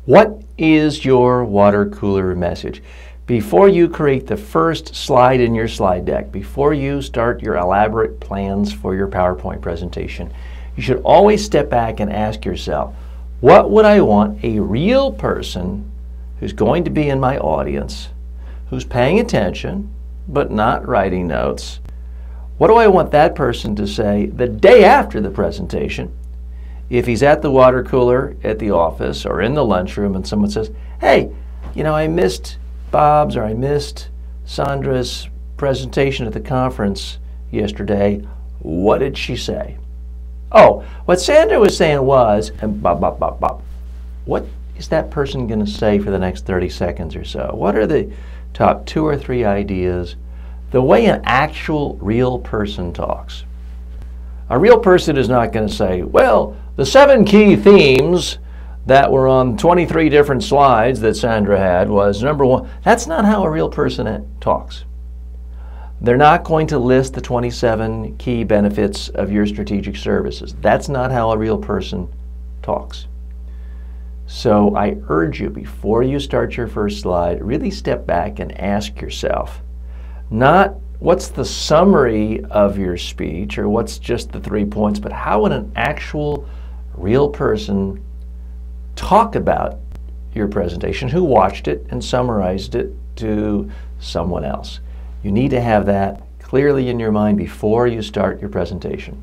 What is your water cooler message? Before you create the first slide in your slide deck, before you start your elaborate plans for your PowerPoint presentation, you should always step back and ask yourself, what would I want a real person who's going to be in my audience, who's paying attention but not writing notes, what do I want that person to say the day after the presentation if he's at the water cooler at the office or in the lunchroom and someone says, hey, I missed Bob's or I missed Sandra's presentation at the conference yesterday. What did she say? Oh, what Sandra was saying was, and bop, bop, bop, bop. What is that person going to say for the next 30 seconds or so? What are the top 2 or 3 ideas? The way an actual real person talks. A real person is not going to say, well, the 7 key themes that were on 23 different slides that Sandra had was number 1. That's not how a real person talks. They're not going to list the 27 key benefits of your strategic services. That's not how a real person talks. So I urge you, before you start your first slide, really step back and ask yourself, not what's the summary of your speech or what's just the 3 points, but how would an actual real person talk about your presentation who watched it and summarized it to someone else. You need to have that clearly in your mind before you start your presentation.